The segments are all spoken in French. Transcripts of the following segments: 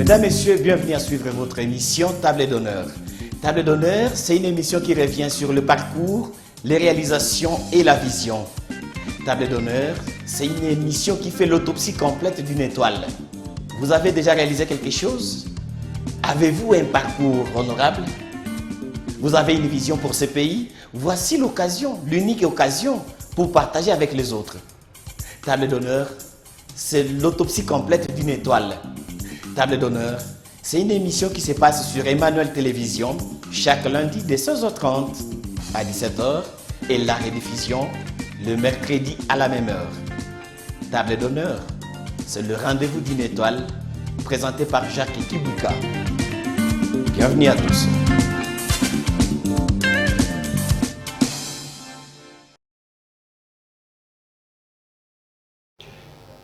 Mesdames, Messieurs, bienvenue à suivre votre émission Table d'honneur. Table d'honneur, c'est une émission qui revient sur le parcours, les réalisations et la vision. Table d'honneur, c'est une émission qui fait l'autopsie complète d'une étoile. Vous avez déjà réalisé quelque chose? Avez-vous un parcours honorable? Vous avez une vision pour ce pays? Voici l'occasion, l'unique occasion pour partager avec les autres. Table d'honneur, c'est l'autopsie complète d'une étoile. Table d'honneur, c'est une émission qui se passe sur Emmanuel Télévision chaque lundi de 16h30 à 17h et la rediffusion le mercredi à la même heure. Table d'honneur, c'est le rendez-vous d'une étoile présenté par Jacques Kibuka. Bienvenue à tous.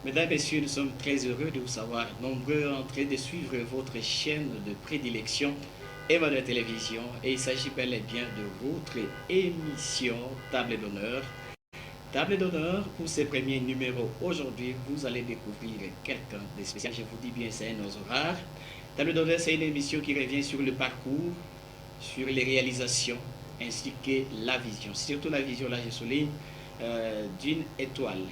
Mesdames, Messieurs, nous sommes très heureux de vous savoir nombreux en train de suivre votre chaîne de prédilection Emmanuel Télévision, et il s'agit bel et bien de votre émission Table d'honneur. Table d'honneur, pour ces premiers numéros, aujourd'hui, vous allez découvrir quelqu'un de spécial. Je vous dis bien, c'est un oiseau rare. Table d'honneur, c'est une émission qui revient sur le parcours, sur les réalisations, ainsi que la vision. Surtout la vision, là, je souligne, d'une étoile.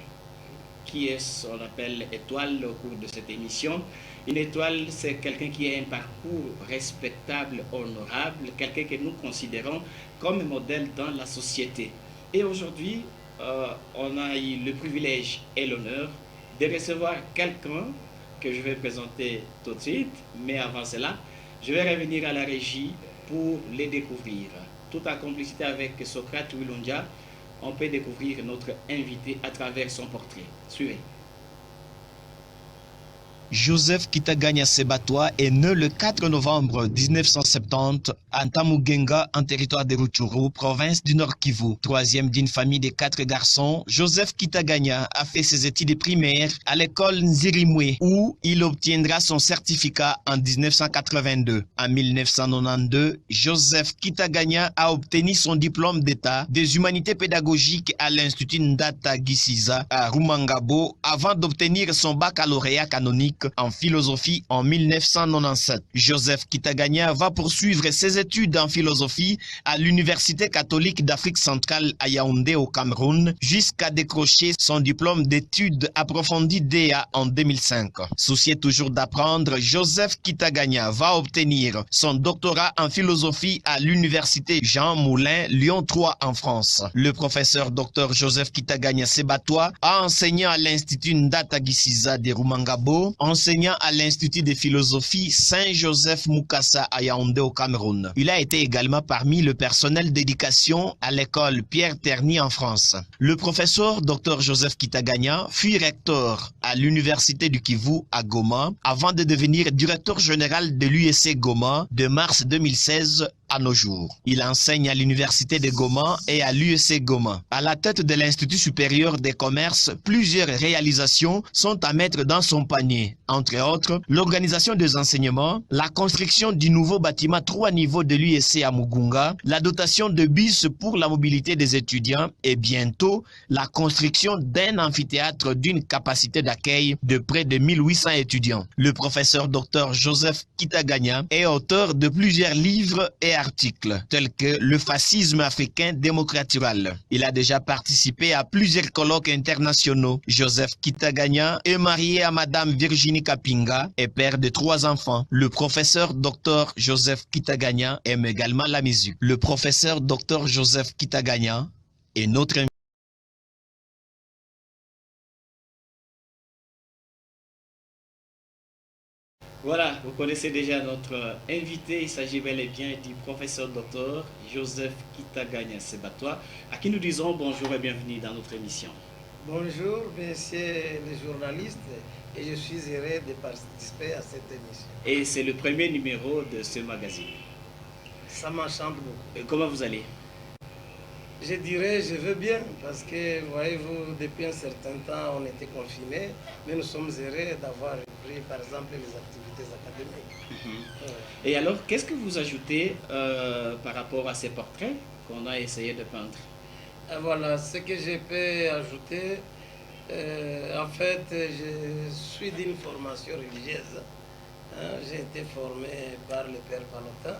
Qui est ce qu'on appelle étoile au cours de cette émission. Une étoile, c'est quelqu'un qui a un parcours respectable, honorable, quelqu'un que nous considérons comme modèle dans la société. Et aujourd'hui, on a eu le privilège et l'honneur de recevoir quelqu'un que je vais présenter tout de suite. Mais avant cela, je vais revenir à la régie pour les découvrir. Tout en complicité avec Socrate Wilondia, on peut découvrir notre invité à travers son portrait. Suivez. Joseph Kitaganya Sebatoa est né le 4 novembre 1970 à Ntamugenga, en territoire de Rutshuru, province du Nord Kivu. Troisième d'une famille de 4 garçons, Joseph Kitaganya a fait ses études primaires à l'école Nzirimwe, où il obtiendra son certificat en 1982. En 1992, Joseph Kitaganya a obtenu son diplôme d'état des humanités pédagogiques à l'Institut Ndata Gisiza à Rumangabo, avant d'obtenir son baccalauréat canonique en philosophie en 1997. Joseph Kitaganya va poursuivre ses études en philosophie à l'Université catholique d'Afrique centrale à Yaoundé au Cameroun jusqu'à décrocher son diplôme d'études approfondies DEA en 2005. Soucié toujours d'apprendre, Joseph Kitaganya va obtenir son doctorat en philosophie à l'Université Jean Moulin, Lyon 3 en France. Le professeur Dr Joseph Kitaganya Sebatoa a enseigné à l'Institut Ndata Gisiza de Rumangabo, enseignant à l'Institut de philosophie Saint-Joseph Mukasa à Yaoundé au Cameroun. Il a été également parmi le personnel d'éducation à l'école Pierre Terny en France. Le professeur Dr Joseph Kitaganya fut recteur à l'Université du Kivu à Goma avant de devenir directeur général de l'USC Goma de mars 2016 à nos jours. Il enseigne à l'Université de Goma et à l'USC Goma. À la tête de l'Institut supérieur des commerces, plusieurs réalisations sont à mettre dans son panier. Entre autres, l'organisation des enseignements, la construction du nouveau bâtiment 3 niveaux de l'USC à Mugunga, la dotation de bus pour la mobilité des étudiants et bientôt la construction d'un amphithéâtre d'une capacité d'accueil de près de 1800 étudiants. Le professeur Dr Joseph Kitaganya est auteur de plusieurs livres et articles, tels que le fascisme africain démocratural. Il a déjà participé à plusieurs colloques internationaux. Joseph Kitaganya est marié à Madame Virginie Kapinga et père de 3 enfants. Le professeur Dr Joseph Kitaganya aime également la musique. Le professeur Dr Joseph Kitaganya est notre invité. Voilà, vous connaissez déjà notre invité. Il s'agit bel et bien du professeur docteur Joseph Kitaganya Sebatoa, à qui nous disons bonjour et bienvenue dans notre émission. Bonjour, messieurs les journalistes, et je suis heureux de participer à cette émission. Et c'est le premier numéro de ce magazine. Ça m'enchante beaucoup. Comment vous allez? Je dirais, je veux bien, parce que, voyez-vous, depuis un certain temps, on était confinés, mais nous sommes heureux d'avoir repris, par exemple, les activités académiques. Et alors, qu'est-ce que vous ajoutez par rapport à ces portraits qu'on a essayé de peindre? Voilà, ce que je peux ajouter, en fait, je suis d'une formation religieuse. Hein. J'ai été formé par le père Palotin,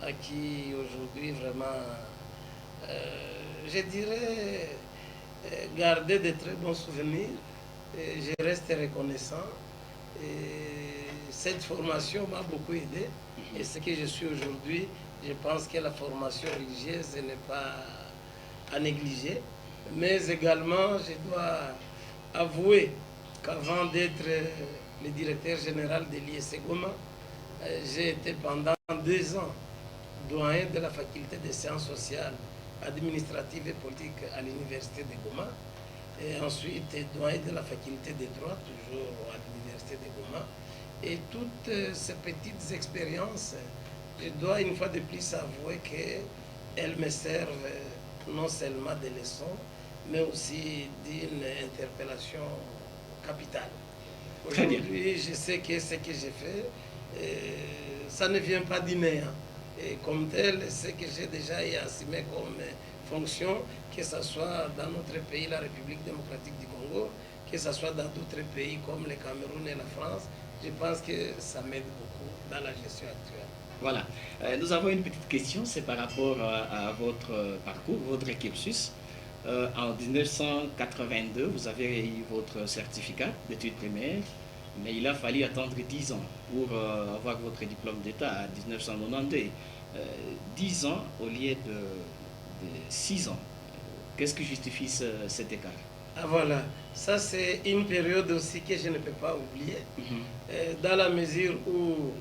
à qui aujourd'hui vraiment, je dirais, garder de très bons souvenirs. Et je reste reconnaissant. Et cette formation m'a beaucoup aidé. Et ce que je suis aujourd'hui, je pense que la formation religieuse n'est pas à négliger. Mais également, je dois avouer qu'avant d'être le directeur général de l'IEC Goma, j'ai été pendant 2 ans doyen de la faculté des sciences sociales, administratives et politiques à l'université de Goma. Et ensuite doyen de la faculté de droit, toujours à l'université de Goma. Et toutes ces petites expériences, je dois une fois de plus avouer qu'elles me servent non seulement de leçons, mais aussi d'une interpellation capitale. Aujourd'hui, je sais que ce que j'ai fait, ça ne vient pas du néant. Et comme tel, ce que j'ai déjà assumé comme fonction, que ce soit dans notre pays, la République démocratique du Congo, que ce soit dans d'autres pays comme le Cameroun et la France, je pense que ça m'aide beaucoup dans la gestion actuelle. Voilà. Nous avons une petite question, c'est par rapport à votre parcours, votre cursus. En 1982, vous avez eu votre certificat d'études primaires, mais il a fallu attendre 10 ans pour avoir votre diplôme d'État à 1992. 10 ans au lieu de 6 ans. Qu'est-ce qui justifie cet écart? Ah voilà, ça c'est une période aussi que je ne peux pas oublier, dans la mesure où,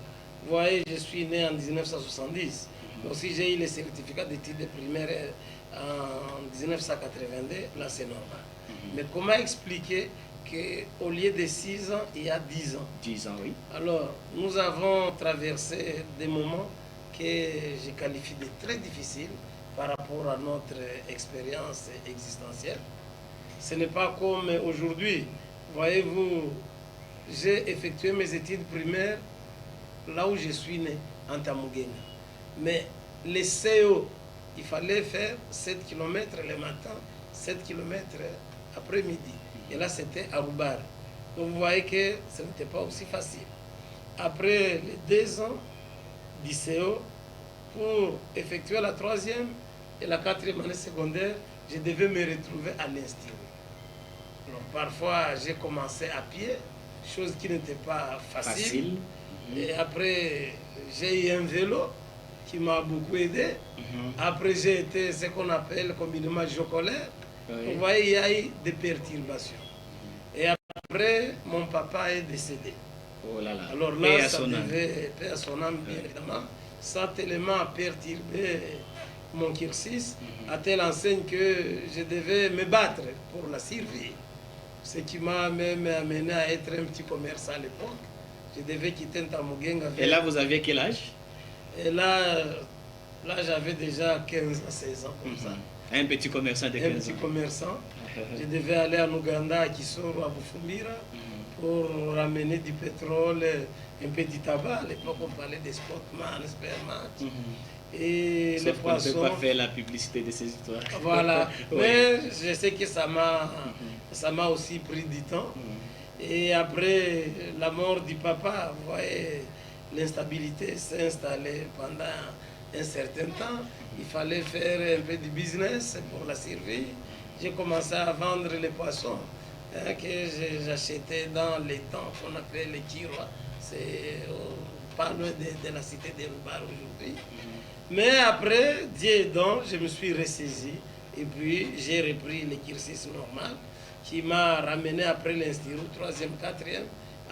vous voyez, je suis né en 1970, aussi j'ai eu le certificat d'études primaires en 1982, là c'est normal. Mais comment expliquer qu'au lieu de 6 ans, il y a 10 ans? 10 ans, oui. Alors, nous avons traversé des moments que je qualifie de très difficiles par rapport à notre expérience existentielle. Ce n'est pas comme aujourd'hui. Voyez-vous, j'ai effectué mes études primaires là où je suis né, en Tamugenga. Mais les CO, il fallait faire 7 km le matin, 7 km après-midi. Et là, c'était à Roubar. Donc, vous voyez que ce n'était pas aussi facile. Après les 2 ans du CO, pour effectuer la 3e et la 4e année secondaire, je devais me retrouver à l'Institut. Alors, parfois, j'ai commencé à pied, chose qui n'était pas facile. Et après, j'ai eu un vélo qui m'a beaucoup aidé. Après, j'ai été ce qu'on appelle combinement jocolaire. Vous voyez, il y a eu des perturbations. Et après, mon papa est décédé. Oh là là. Alors là, ça devait, paix à son âme, bien évidemment, ça a tellement perturbé mon cursus, à telle enseigne que je devais me battre pour la survie. Ce qui m'a même amené à être un petit commerçant à l'époque. Je devais quitter Ntamugenga. Et là, vous aviez quel âge? Et là j'avais déjà 15 à 16 ans, comme ça. Un petit commerçant de 15 ans. Un petit commerçant. Je devais aller en Ouganda, à Kisoro, à Bufumbira, pour ramener du pétrole, un peu du tabac. À l'époque, on parlait des Spotman, Spermat. Et Sauf les On poissons. ne peut pas faire la publicité de ces histoires. Voilà. Mais je sais que ça m'a aussi pris du temps. Et après la mort du papa, vous voyez, l'instabilité s'est installée pendant un certain temps. Il fallait faire un peu de business pour la survie. J'ai commencé à vendre les poissons que j'achetais dans les temps qu'on appelle les Kirois. C'est pas loin de la cité de Roubar aujourd'hui. Mais après, Dieu aidant, je me suis ressaisi et puis j'ai repris le cursus normal qui m'a ramené après l'Institut 3e, 4e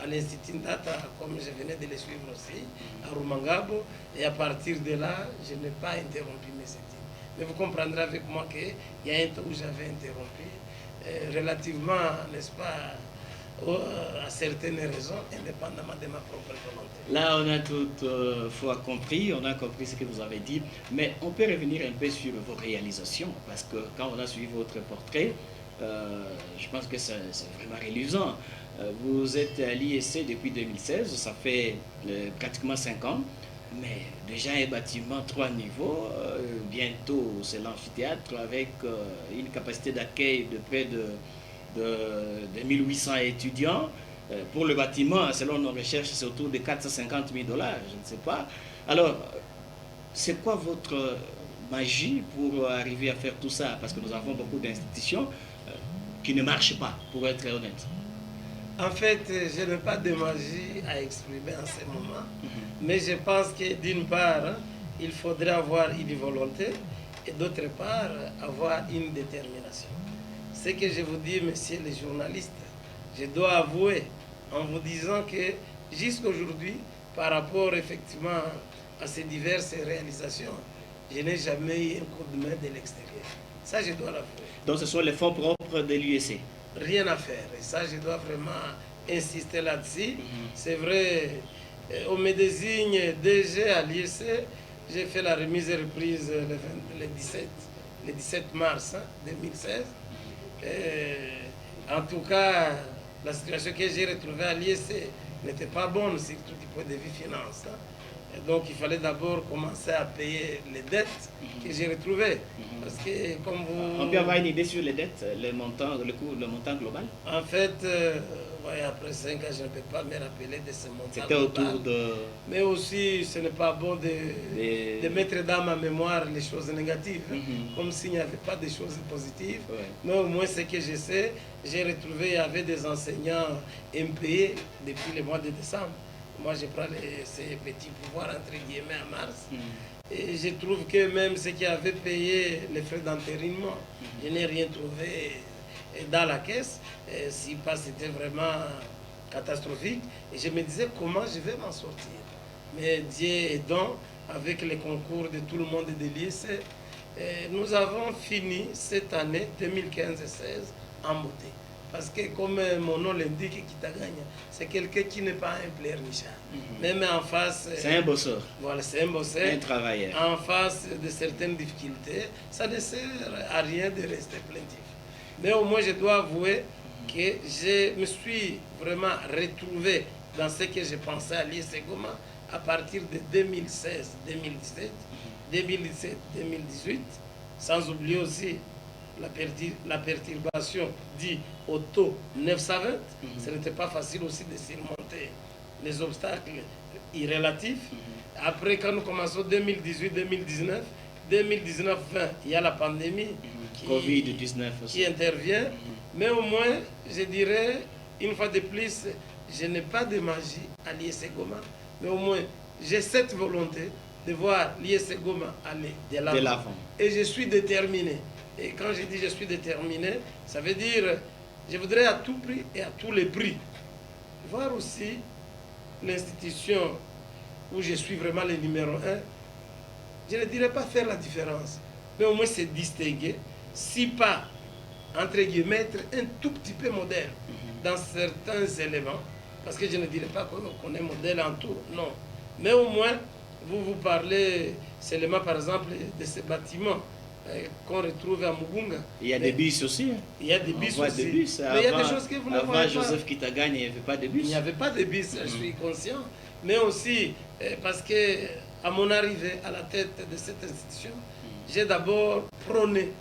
à l'Institut Ndata, comme je venais de le suivre aussi, à Rumangabo. Et à partir de là, je n'ai pas interrompu mes études. Mais vous comprendrez avec moi qu'il y a un temps où j'avais interrompu, relativement, n'est-ce pas, à certaines raisons, indépendamment de ma propre volonté. Là, on a toutefois compris, on a compris ce que vous avez dit, mais on peut revenir un peu sur vos réalisations, parce que quand on a suivi votre portrait, je pense que c'est vraiment réalisant. Vous êtes à l'IEC depuis 2016, ça fait pratiquement 5 ans, mais déjà un bâtiment 3 niveaux, bientôt c'est l'amphithéâtre avec une capacité d'accueil de près de 1800 étudiants. Pour le bâtiment, selon nos recherches, c'est autour de 450 000 $, je ne sais pas. Alors, c'est quoi votre magie pour arriver à faire tout ça? Parce que nous avons beaucoup d'institutions qui ne marchent pas, pour être honnête. En fait, je n'ai pas de magie à exprimer en ce moment, mais je pense que d'une part, il faudrait avoir une volonté et d'autre part, avoir une détermination. Ce que je vous dis, messieurs les journalistes, je dois avouer en vous disant que jusqu'aujourd'hui, par rapport effectivement à ces diverses réalisations, je n'ai jamais eu un coup de main de l'extérieur. Ça, je dois l'avouer. Donc ce sont les fonds propres de l'UEC. Rien à faire. Et ça, je dois vraiment insister là-dessus. C'est vrai, on me désigne DG à l'IEC. J'ai fait la remise et reprise le 17 mars 2016. En tout cas, la situation que j'ai retrouvée à l'IEC n'était pas bonne, surtout du point de vue finance. Et donc, il fallait d'abord commencer à payer les dettes que j'ai retrouvées. Parce que, comme vous... On peut avoir une idée sur les dettes, le montant global? En fait, ouais, après 5 ans, je ne peux pas me rappeler de ce montant. C'était autour de... Mais aussi, ce n'est pas bon de mettre dans ma mémoire les choses négatives, comme s'il n'y avait pas de choses positives. Ouais. Mais au moins, ce que je sais, j'ai retrouvé, il y avait des enseignants impayés depuis le mois de décembre. Moi, je prends ces petits pouvoirs, entre guillemets, en mars. Et je trouve que même ceux qui avaient payé les frais d'entérinement, je n'ai rien trouvé dans la caisse, si pas c'était vraiment catastrophique. Et je me disais comment je vais m'en sortir. Mais Dieu aidant, avec les concours de tout le monde de l'IEC, nous avons fini cette année 2015-16 en beauté. Parce que comme mon nom l'indique, Kitaganya, c'est quelqu'un qui n'est pas un pleurnichard. Même en face... C'est un bosseur. Voilà, c'est un bosseur. Un travailleur. En face de certaines difficultés, ça ne sert à rien de rester plaintif. Mais au moins, je dois avouer que je me suis vraiment retrouvé dans ce que je pensais à l'IEC Goma à partir de 2016-2017, 2017-2018, sans oublier aussi la perturbation due au taux 920, ce n'était pas facile aussi de surmonter les obstacles irrélatifs. Après, quand nous commençons 2018-2019, 2019-20, il y a la pandémie qui intervient. Mais au moins, je dirais, une fois de plus, je n'ai pas de magie à l'IEC Goma, mais au moins, j'ai cette volonté de voir l'IEC Goma aller de l'avant. Et je suis déterminé. Et quand je dis je suis déterminé, ça veut dire je voudrais à tout prix et à tous les prix voir aussi l'institution où je suis vraiment le numéro 1. Je ne dirais pas faire la différence, mais au moins se distinguer, si pas, entre guillemets, être un tout petit peu modèle dans certains éléments, parce que je ne dirais pas qu'on est modèle en tout, non. Mais au moins, vous parlez seulement, par exemple, de ces bâtiments qu'on retrouve à Mugunga. Il y a des bus aussi. Il y a des bus aussi. Des bus. Mais il y a des choses que vous ne voyez pas. Joseph Kitaganya, il n'y avait pas de bus. Il n'y avait pas de bus, je suis conscient. Mais aussi parce que à mon arrivée à la tête de cette institution, j'ai d'abord prôné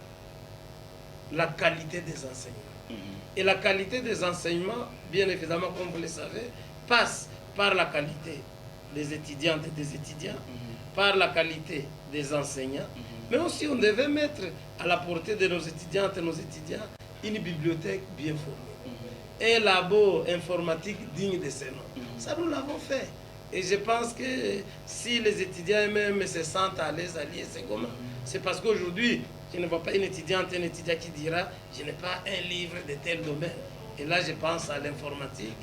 la qualité des enseignements. Et la qualité des enseignements, bien évidemment, comme vous le savez, passe par la qualité des étudiantes et des étudiants, par la qualité des enseignants, mais aussi on devait mettre à la portée de nos étudiantes et nos étudiants une bibliothèque bien formée, un labo informatique digne de ce nom. Ça, nous l'avons fait. Et je pense que si les étudiants eux-mêmes se sentent à l'aise à l'IEC Goma, c'est parce qu'aujourd'hui, je ne vois pas une étudiante, un étudiant qui dira « je n'ai pas un livre de tel domaine ». Et là, je pense à l'informatique,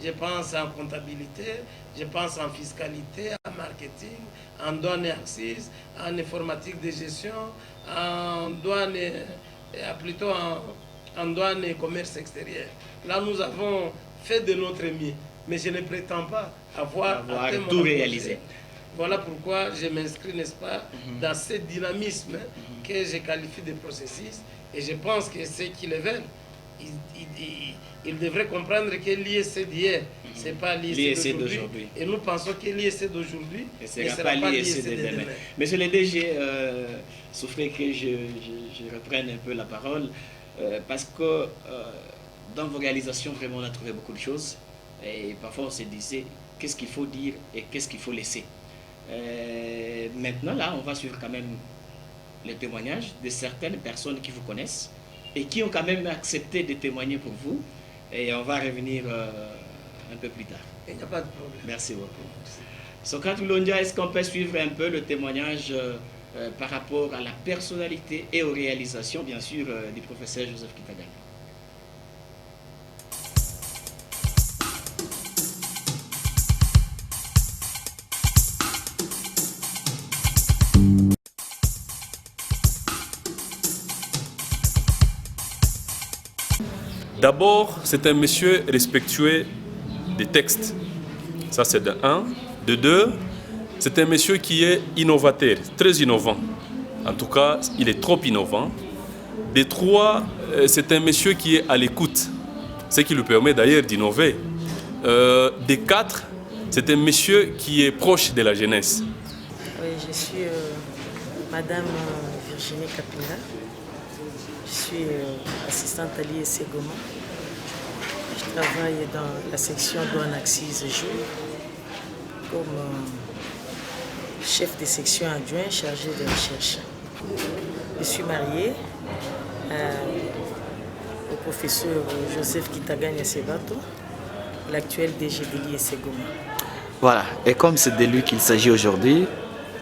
je pense en comptabilité, je pense en fiscalité, en marketing, en douane et axes, en informatique de gestion, en douane, plutôt en douane et commerce extérieur. Là, nous avons fait de notre mieux, mais je ne prétends pas avoir tout réalisé. Voilà pourquoi je m'inscris, n'est-ce pas, dans ce dynamisme que je qualifie de processus. Et je pense que ceux qui le veulent, ils devraient comprendre que l'IEC d'hier, ce n'est pas l'IEC d'aujourd'hui. Et nous pensons que l'IEC d'aujourd'hui ne sera pas l'IEC de demain. Monsieur le DG, souffrez que je reprenne un peu la parole, parce que dans vos réalisations, vraiment, on a trouvé beaucoup de choses. Et parfois on se disait qu'est-ce qu'il faut dire et qu'est-ce qu'il faut laisser. Maintenant là, on va suivre quand même les témoignages de certaines personnes qui vous connaissent et qui ont quand même accepté de témoigner pour vous. Et on va revenir un peu plus tard. Il n'y a pas de problème. Merci beaucoup. Socrate Loundia, est-ce qu'on peut suivre un peu le témoignage par rapport à la personnalité et aux réalisations, bien sûr, du professeur Joseph Kitaganya? D'abord, c'est un monsieur respectueux des textes. Ça, c'est de un. De deux, c'est un monsieur qui est innovateur, très innovant. En tout cas, il est trop innovant. De trois, c'est un monsieur qui est à l'écoute, ce qui lui permet d'ailleurs d'innover. De quatre, c'est un monsieur qui est proche de la jeunesse. Oui, je suis Madame Virginie Capina. Je suis assistante à l'IEC Goma. Je travaille dans la section douane Axis Jour comme chef de section adjoint chargé de recherche. Je suis mariée au professeur Joseph Kitaganya Sebato, l'actuel DG de l'IEC Goma. Voilà, et comme c'est de lui qu'il s'agit aujourd'hui,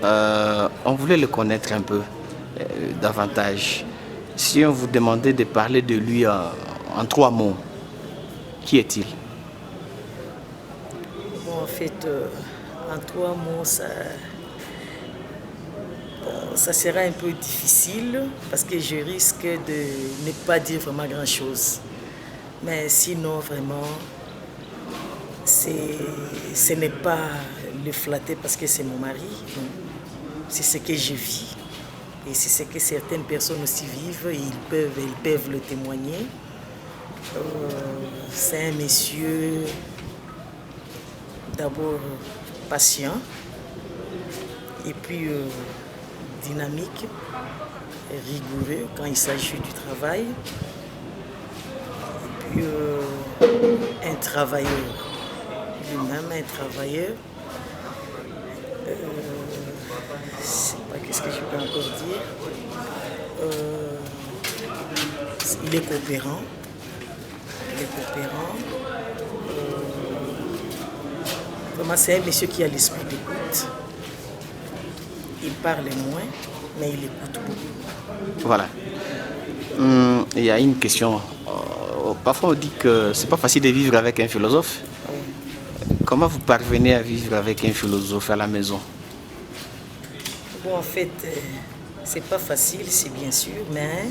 on voulait le connaître un peu davantage. Si on vous demandait de parler de lui en 3 mots, qui est-il? Bon, en fait, en 3 mots, ça sera un peu difficile parce que je risque de ne pas dire vraiment grand-chose. Mais sinon, vraiment, ce n'est pas le flatter parce que c'est mon mari. C'est ce que je vis. Et c'est ce que certaines personnes aussi vivent, et ils peuvent le témoigner. C'est un monsieur d'abord patient, et puis dynamique, rigoureux quand il s'agit du travail, et puis un travailleur, lui-même un travailleur. Je ne sais pas qu'est-ce que je peux encore dire. Il est coopérant. Vraiment, c'est un monsieur qui a l'esprit d'écoute. Il parle moins, mais il écoute beaucoup. Voilà. Il y a une question. Parfois on dit que c'est pas facile de vivre avec un philosophe. Comment vous parvenez à vivre avec un philosophe à la maison? Bon, en fait, c'est pas facile, c'est bien sûr, mais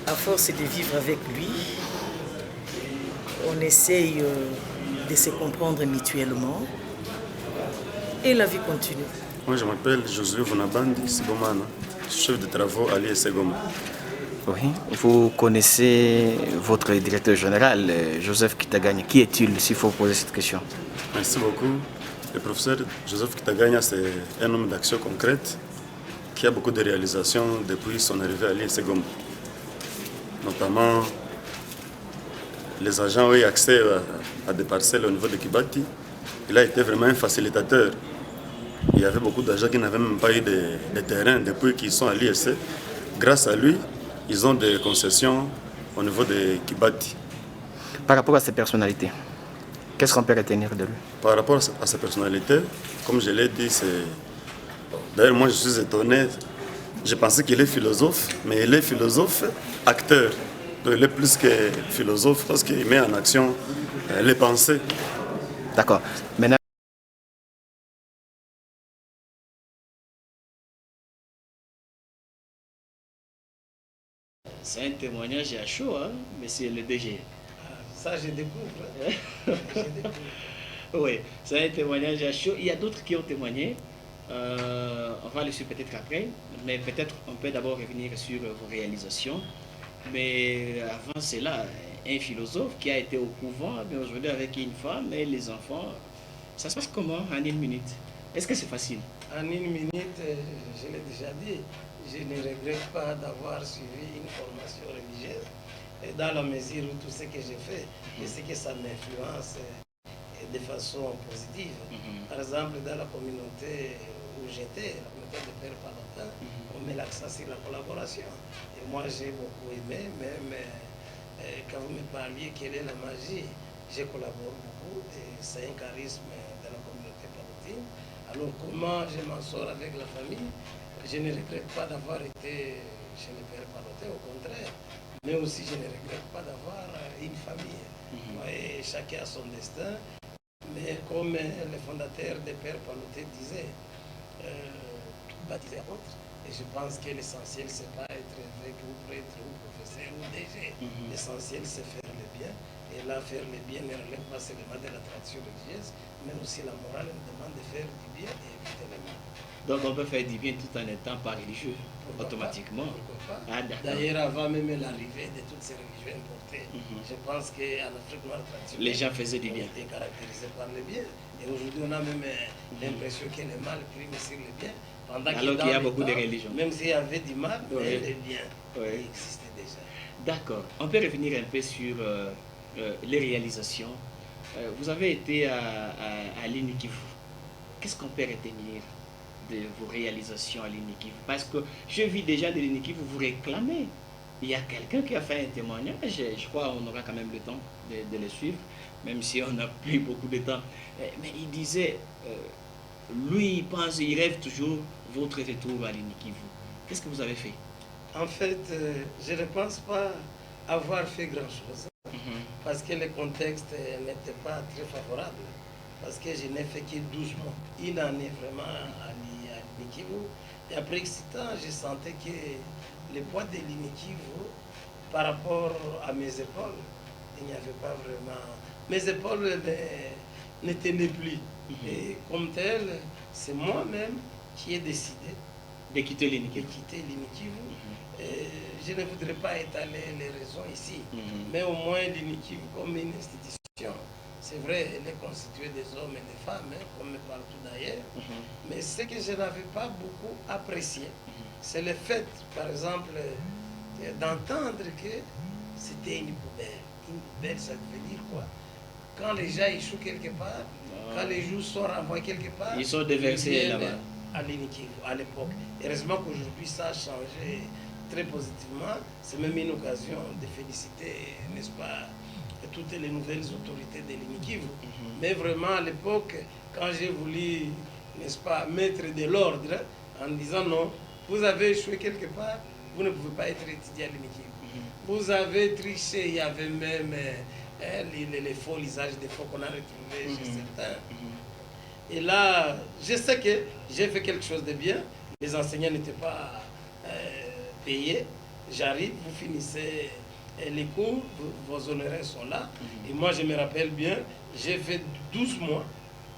à force de vivre avec lui, on essaye de se comprendre mutuellement et la vie continue. Moi, je m'appelle Josué Vonabandi Sibomana, chef de travaux à l'IEC Goma. Oui. Vous connaissez votre directeur général, Joseph Kitaganya. Qui est-il, s'il faut poser cette question? Merci beaucoup. Le professeur Joseph Kitaganya, c'est un homme d'action concrète qui a beaucoup de réalisations depuis son arrivée à l'IEC Goma. Notamment, les agents ont eu accès à des parcelles au niveau de Kibati. Il a été vraiment un facilitateur. Il y avait beaucoup d'agents qui n'avaient même pas eu de terrain depuis qu'ils sont à l'IEC. Grâce à lui, ils ont des concessions au niveau de Kibati. Par rapport à ses personnalités, qu'est-ce qu'on peut retenir de lui? Par rapport à sa personnalité, comme je l'ai dit, c'est... D'ailleurs, moi, je suis étonné. Je pensais qu'il est philosophe, mais il est philosophe acteur. Donc, il est plus que philosophe parce qu'il met en action les pensées. D'accord. Maintenant, C'est un témoignage à chaud, hein, monsieur le DG. Ça, je découvre. Oui, c'est un témoignage à chaud. Il y a d'autres qui ont témoigné. On va le suivre peut-être après, mais peut-être on peut d'abord revenir sur vos réalisations. Mais avant cela, un philosophe qui a été au couvent, mais aujourd'hui avec une femme et les enfants, ça se passe comment en 1 minute? Est-ce que c'est facile? En 1 minute, je l'ai déjà dit, je ne regrette pas d'avoir suivi une formation religieuse. Et dans la mesure où tout ce que j'ai fait, je sais que ça m'influence de façon positive. Par exemple, dans la communauté où j'étais, la communauté de Père Valentin, on met l'accent sur la collaboration. Et moi, j'ai beaucoup aimé, même quand vous me parliez quelle est la magie, je collabore beaucoup et c'est un charisme de la communauté palotine. Alors, comment je m'en sors avec la famille? Je ne regrette pas d'avoir été chez le Père Palotin, au contraire. Mais aussi, je ne regrette pas d'avoir une famille. Et chacun a son destin. Mais comme le fondateur des Pères Palotin disait, tout baptisé à autre. Et je pense que l'essentiel, ce n'est pas être évêque ou prêtre ou professeur ou DG. L'essentiel, c'est faire le bien. Et là, faire le bien ne relève pas seulement de la tradition religieuse, mais aussi la morale nous demande de faire du bien et éviter le mal. Donc on peut faire du bien tout en étant pas religieux, automatiquement. Pourquoi pas? D'ailleurs, avant même l'arrivée de toutes ces religions importées, je pense qu'en Afrique noire traditionnelle, les gens faisaient du bien. On était caractérisés par le bien. Et aujourd'hui, on a même l'impression que le mal prime sur le bien. Alors qu'il y a beaucoup de religions. Même s'il y avait du mal, mais le bien existait déjà. D'accord. On peut revenir un peu sur les réalisations. Vous avez été à l'Inikivu. Qu'est-ce qu'on peut retenir de vos réalisations à l'Inikivu? Parce que je vis déjà de l'Inikivu, vous réclamez. Il y a quelqu'un qui a fait un témoignage, je crois qu'on aura quand même le temps de le suivre, même si on n'a plus beaucoup de temps. Mais il disait, lui, il pense, il rêve toujours votre retour à l'Inikivu. Qu'est-ce que vous avez fait? En fait, je ne pense pas avoir fait grand-chose, parce que le contexte n'était pas très favorable, parce que je n'ai fait que 12 mois. Une année vraiment à l'Inikivu. Et après excitant, je sentais que le poids de l'Inikivu, par rapport à mes épaules, il n'y avait pas vraiment... Mes épaules ne tenaient plus. Et comme tel, c'est moi-même qui ai décidé de quitter l'Inikivu. Je ne voudrais pas étaler les raisons ici, mais au moins l'Inikivu comme une institution, c'est vrai, elle est constituée des hommes et des femmes, comme partout d'ailleurs, mais ce que je n'avais pas beaucoup apprécié, c'est le fait, par exemple, d'entendre que c'était une poubelle. Une poubelle, ça veut dire quoi? Quand les gens échouent quelque part, quand les gens sont renvoyés quelque part, ils sont déversés là-bas. À l'Inikivu, à l'époque. Heureusement qu'aujourd'hui, ça a changé très positivement. C'est même une occasion de féliciter, n'est-ce pas, toutes les nouvelles autorités de l'Inikivu. Mais vraiment, à l'époque, quand j'ai voulu, n'est-ce pas, mettre de l'ordre, en disant non, vous avez échoué quelque part, vous ne pouvez pas être étudié à l'Inikivu. Vous avez triché, il y avait même les faux lisages des faux qu'on a retrouvés chez certains. Et là, je sais que j'ai fait quelque chose de bien. Les enseignants n'étaient pas payés. J'arrive, vous finissez les cours, vos honoraires sont là. Et moi, je me rappelle bien, j'ai fait 12 mois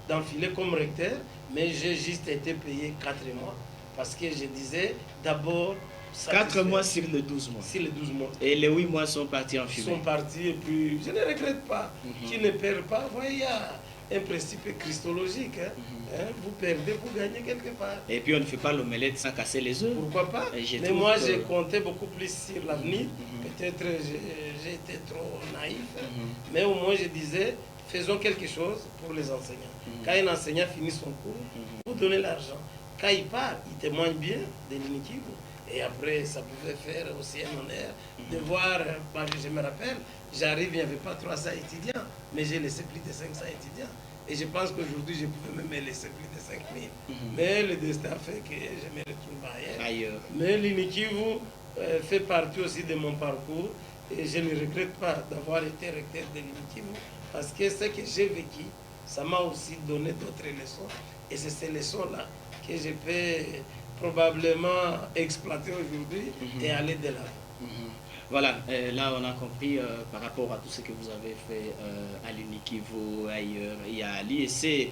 d'enfiler comme recteur, mais j'ai juste été payé 4 mois. Parce que je disais, d'abord... 4 mois sur les 12 mois. Sur les 12 mois. Et les 8 mois sont partis en fumée. Ils sont partis et puis je ne regrette pas. Qui ne perd pas, vous voyez, il y a un principe christologique. Vous perdez, vous gagnez quelque part. Et puis on ne fait pas l'omelette sans casser les œufs. Pourquoi pas? Mais moi, j'ai compté beaucoup plus sur l'avenir. Peut-être j'ai été trop naïf. Mais au moins, je disais, faisons quelque chose pour les enseignants. Quand un enseignant finit son cours, vous donnez l'argent. Quand il part, il témoigne bien de l'Inikivu. Et après, ça pouvait faire aussi un honneur de voir, je me rappelle, j'arrive, il n'y avait pas 300 étudiants, mais j'ai laissé plus de 500 étudiants. Et je pense qu'aujourd'hui, je pouvais même laisser plus de 5000. Mais le destin fait que je me retrouve ailleurs. Mais l'Inikivu fait partie aussi de mon parcours. Et je ne regrette pas d'avoir été recteur de l'Inikivu, parce que ce que j'ai vécu, ça m'a aussi donné d'autres leçons. Et c'est ces leçons-là que je peux probablement exploiter aujourd'hui et aller de l'avant. Voilà, là on a compris par rapport à tout ce que vous avez fait à l'Inikivu, ailleurs et à l'IEC.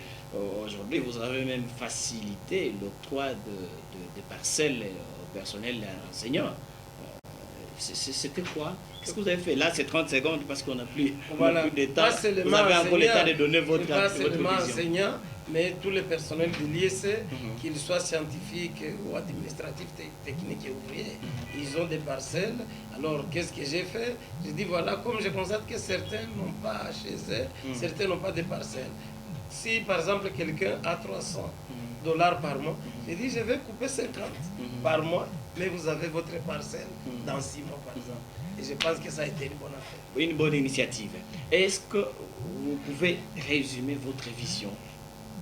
Aujourd'hui, vous avez même facilité l'octroi de parcelles au personnel enseignant. C'était quoi Qu'est-ce que vous avez fait? Là, c'est 30 secondes parce qu'on n'a plus, Voilà. plus de temps. Pas seulement Vous avez encore le temps de donner enseignant, votre, pas votre seulement vision. enseignant, mais tout le personnel de l'IEC, qu'ils soient scientifiques ou administratifs, techniques et ouvriers, ils ont des parcelles. Alors, qu'est-ce que j'ai fait? J'ai dit, voilà, comme je constate que certains n'ont pas chez eux, certains n'ont pas de parcelles. Si, par exemple, quelqu'un a 300 $ par mois, j'ai dit, je vais couper 50 par mois, mais vous avez votre parcelle dans 6 mois, par exemple. Et je pense que ça a été une bonne affaire. Une bonne initiative. Est-ce que vous pouvez résumer votre vision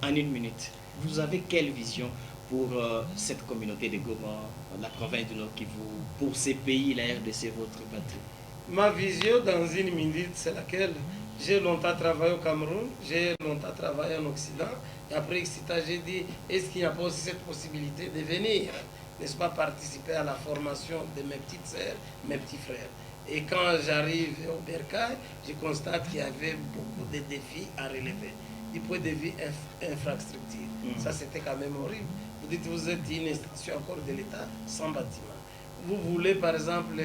en 1 minute? Vous avez quelle vision pour cette communauté de Goma, la province du Nord Kivu, pour ces pays, la RDC, votre patrie? Ma vision dans 1 minute, c'est laquelle? J'ai longtemps travaillé au Cameroun, j'ai longtemps travaillé en Occident. Et après Exita, j'ai dit, est-ce qu'il n'y a pas aussi cette possibilité de venir, n'est-ce pas, participer à la formation de mes petites sœurs, mes petits frères? Et quand j'arrive au Bercail, je constate qu'il y avait beaucoup de défis à relever. Du point de vue infrastructure. Ça, c'était quand même horrible. Vous dites, vous êtes une institution encore de l'État sans bâtiment. Vous voulez, par exemple,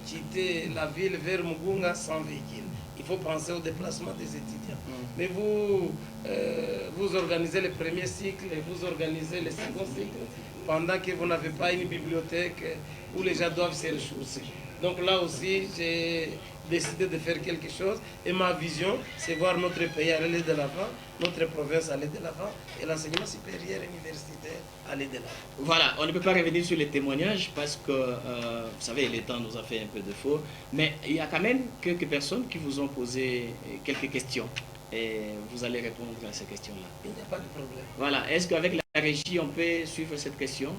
quitter la ville vers Mugunga sans véhicule. Il faut penser au déplacement des étudiants. Mais vous organisez le premier cycle et vous organisez le second cycle pendant que vous n'avez pas une bibliothèque où les gens doivent se ressourcer. Donc là aussi, j'ai décidé de faire quelque chose et ma vision, c'est voir notre pays aller de l'avant, notre province aller de l'avant et l'enseignement supérieur universitaire aller de l'avant. Voilà, on ne peut pas revenir sur les témoignages parce que, vous savez, le temps nous a fait un peu de faux, mais il y a quand même quelques personnes qui vous ont posé quelques questions et vous allez répondre à ces questions-là. Il n'y a pas de problème. Voilà, est-ce qu'avec la régie, on peut suivre cette question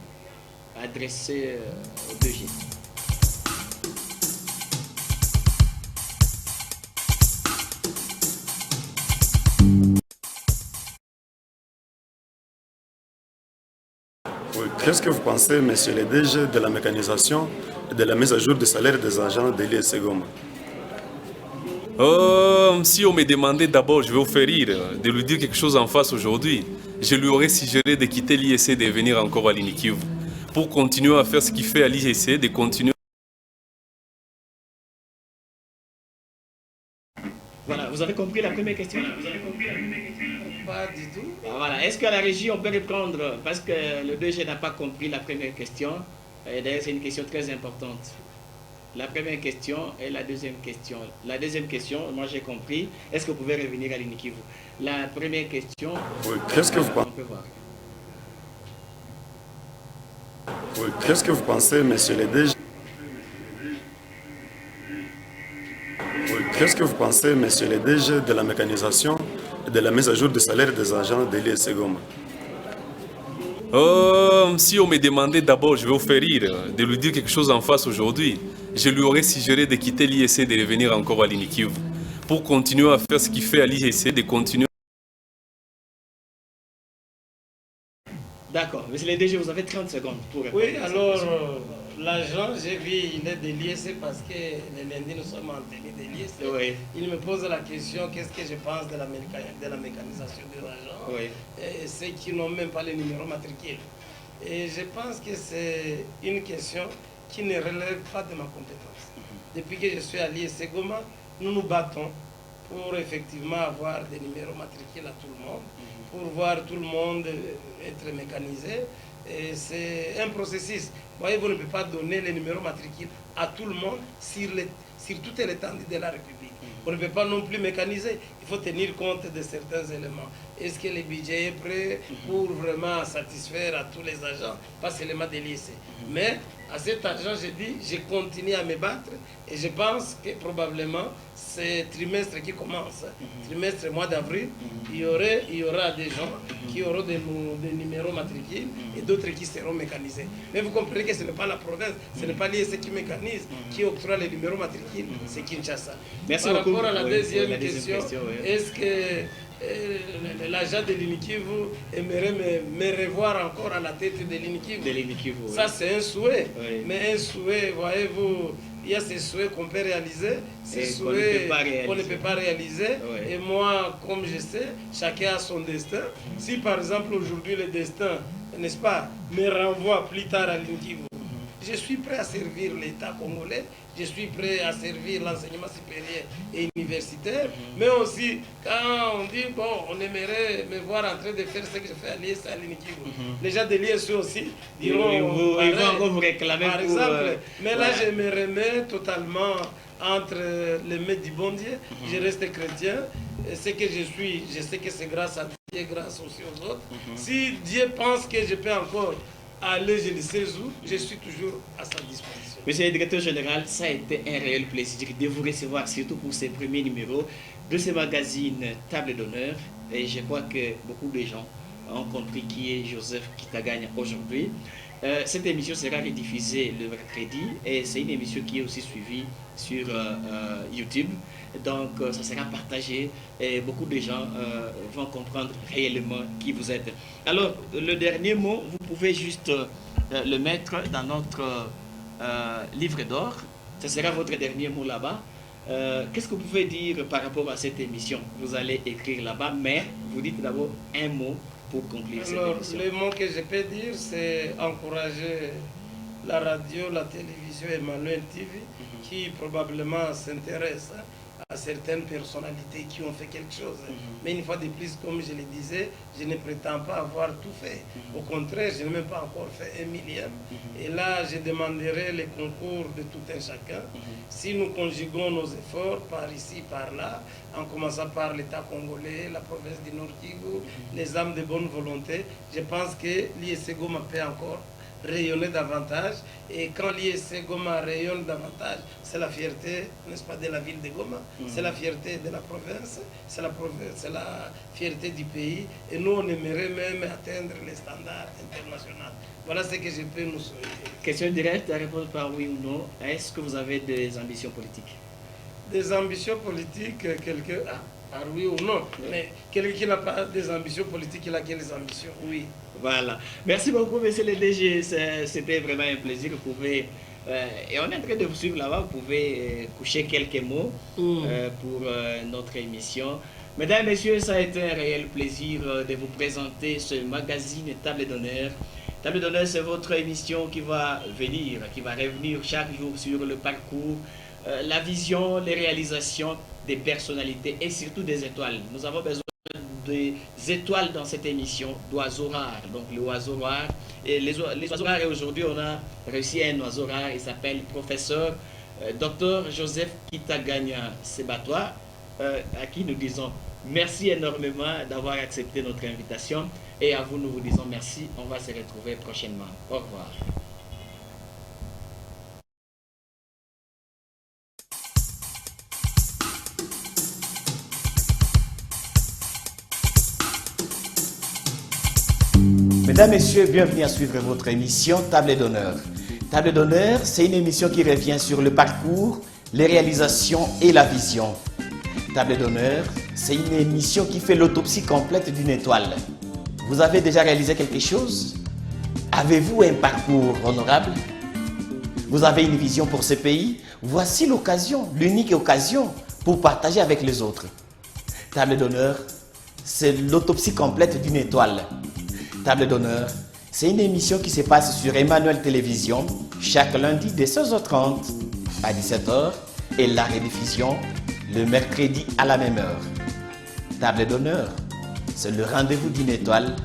adressée au 2G? Oui. Qu'est-ce que vous pensez, monsieur le DG, de la mécanisation et de la mise à jour du salaire des agents de l'IEC Goma? Si on me demandait d'abord, je vais vous faire rire, de lui dire quelque chose en face aujourd'hui, je lui aurais suggéré de quitter l'IEC et de venir encore à l'Inikivu pour continuer à faire ce qu'il fait à l'IEC, de continuer. Voilà, vous avez compris la première question? Pas du tout. Voilà, est-ce qu'à la régie, on peut répondre? Parce que le 2G n'a pas compris la première question. Et d'ailleurs, c'est une question très importante. La première question et la deuxième question. La deuxième question, moi j'ai compris. Est-ce que vous pouvez revenir à l'Inikivu? La première question, Oui. Qu'est-ce que vous on pensez? peut voir. Oui. Qu'est-ce que vous pensez, monsieur le DG? Oui. Qu'est-ce que vous pensez, monsieur le DG, de la mécanisation et de la mise à jour du salaire des agents de l'IEC Goma? Si on me demandait d'abord, je vais vous faire rire, de lui dire quelque chose en face aujourd'hui, je lui aurais suggéré de quitter l'IEC et de revenir encore à l'Inikivu pour continuer à faire ce qu'il fait à l'IEC, de continuer. D'accord, monsieur le DG, vous avez 30 secondes pour répondre. Oui, à cette alors, question. l'agent, j'ai vu, il est de l'IEC parce que le lundi, nous sommes en tenue de l'IEC. Oui. Il me pose la question, qu'est-ce que je pense de la mécanisation des agents, Oui. et ceux qui n'ont même pas le numéro matricule. Et je pense que c'est une question qui ne relève pas de ma compétence. Depuis que je suis à l'IEC Goma, nous nous battons pour effectivement avoir des numéros matricules à tout le monde, pour voir tout le monde être mécanisé. Et c'est un processus. Vous voyez, vous ne pouvez pas donner les numéros matricules à tout le monde sur toute l'étendue de la République. On ne peut pas non plus mécaniser. Il faut tenir compte de certains éléments. Est-ce que le budget est prêt pour vraiment satisfaire à tous les agents, pas seulement de l'IEC. Mais à cet agent, j'ai dit, je continue à me battre et je pense que probablement ce trimestre qui commence, trimestre mois d'avril, il y aura des gens qui auront des numéros matricules et d'autres qui seront mécanisés. Mais vous comprenez que ce n'est pas la province, ce n'est pas l'IEC qui mécanise, qui octroie les numéros matricules, c'est Kinshasa. Merci Par beaucoup. rapport à la Oui, deuxième la deuxième question, oui. est-ce que l'agent de l'Inikivu aimerait me revoir encore à la tête de l'Inikivu? De l'Inikivu, oui. Ça, c'est un souhait. Oui. Mais un souhait, voyez-vous, il y a ces souhaits qu'on peut réaliser, ces Et souhaits qu'on qu'on ne peut pas réaliser. Oui. Et moi, comme je sais, chacun a son destin. Si par exemple aujourd'hui le destin, n'est-ce pas, me renvoie plus tard à l'Inikivu, je suis prêt à servir l'État congolais, je suis prêt à servir l'enseignement supérieur et universitaire, mais aussi quand on dit, bon, on aimerait me voir en train de faire ce que je fais à l'IS à l'Inikivu. Les gens de l'IS aussi diront, ils vont encore vous réclamer par exemple, mais là ouais. je me remets totalement entre les mains du bon Dieu, je reste chrétien, et ce que je suis, je sais que c'est grâce à Dieu et grâce aussi aux autres. Si Dieu pense que je peux encore aller, je ne sais où, je suis toujours à sa disposition. Monsieur le directeur général, ça a été un réel plaisir de vous recevoir, surtout pour ces premiers numéros de ce magazine Table d'honneur. Et je crois que beaucoup de gens ont compris qui est Joseph Kitaganya aujourd'hui. Cette émission sera rediffusée le mercredi et c'est une émission qui est aussi suivie sur YouTube. Donc ça sera partagé et beaucoup de gens vont comprendre réellement qui vous êtes. Alors le dernier mot, vous pouvez juste le mettre dans notre livre d'or. Ce sera votre dernier mot là-bas. Qu'est-ce que vous pouvez dire par rapport à cette émission? Vous allez écrire là-bas, mais vous dites d'abord un mot pour conclure cette émission. Le mot que je peux dire, c'est encourager la radio, la télévision Emmanuel TV, qui probablement s'intéresse à certaines personnalités qui ont fait quelque chose. Mais une fois de plus, comme je le disais, je ne prétends pas avoir tout fait. Au contraire, je n'ai même pas encore fait 1 millième. Et là, je demanderai le concours de tout un chacun. Si nous conjuguons nos efforts par ici, par là, en commençant par l'État congolais, la province du Nord Kivu, les âmes de bonne volonté, je pense que l'ISC Goma peut encore rayonner davantage, et quand l'ISC Goma rayonne davantage, c'est la fierté, n'est-ce pas, de la ville de Goma, c'est la fierté de la province, c'est la fierté du pays, et nous on aimerait même atteindre les standards internationaux. Voilà ce que je peux nous souhaiter. Question directe, à répondre par oui ou non. Est-ce que vous avez des ambitions politiques? Des ambitions politiques, quelqu'un... Ah, oui ou non, mais quelqu'un qui n'a pas des ambitions politiques, il a quelles ambitions? Oui. Voilà. Merci beaucoup, monsieur le DG. C'était vraiment un plaisir. Vous pouvez, et on est en train de vous suivre là-bas. Vous pouvez coucher quelques mots pour notre émission. Mesdames, Messieurs, ça a été un réel plaisir de vous présenter ce magazine Table d'honneur. Table d'honneur, c'est votre émission qui va venir, qui va revenir chaque jour sur le parcours, la vision, les réalisations des personnalités et surtout des étoiles. Nous avons besoin des étoiles dans cette émission, d'oiseaux rares. Donc les oiseaux rares, et les oiseaux rares, et aujourd'hui on a réussi un oiseau rare, il s'appelle professeur Dr Joseph Kitaganya Sebatwa, à qui nous disons merci énormément d'avoir accepté notre invitation, et à vous nous vous disons merci, on va se retrouver prochainement. Au revoir. Mesdames, Messieurs, bienvenue à suivre votre émission Table d'honneur. Table d'honneur, c'est une émission qui revient sur le parcours, les réalisations et la vision. Table d'honneur, c'est une émission qui fait l'autopsie complète d'une étoile. Vous avez déjà réalisé quelque chose? Avez-vous un parcours honorable? Vous avez une vision pour ce pays? Voici l'occasion, l'unique occasion pour partager avec les autres. Table d'honneur, c'est l'autopsie complète d'une étoile. Table d'honneur, c'est une émission qui se passe sur Emmanuel Télévision chaque lundi de 16h30 à 17h et la rediffusion le mercredi à la même heure. Table d'honneur, c'est le rendez-vous d'une étoile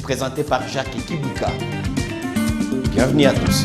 présenté par Jacques Kibuka. Bienvenue à tous.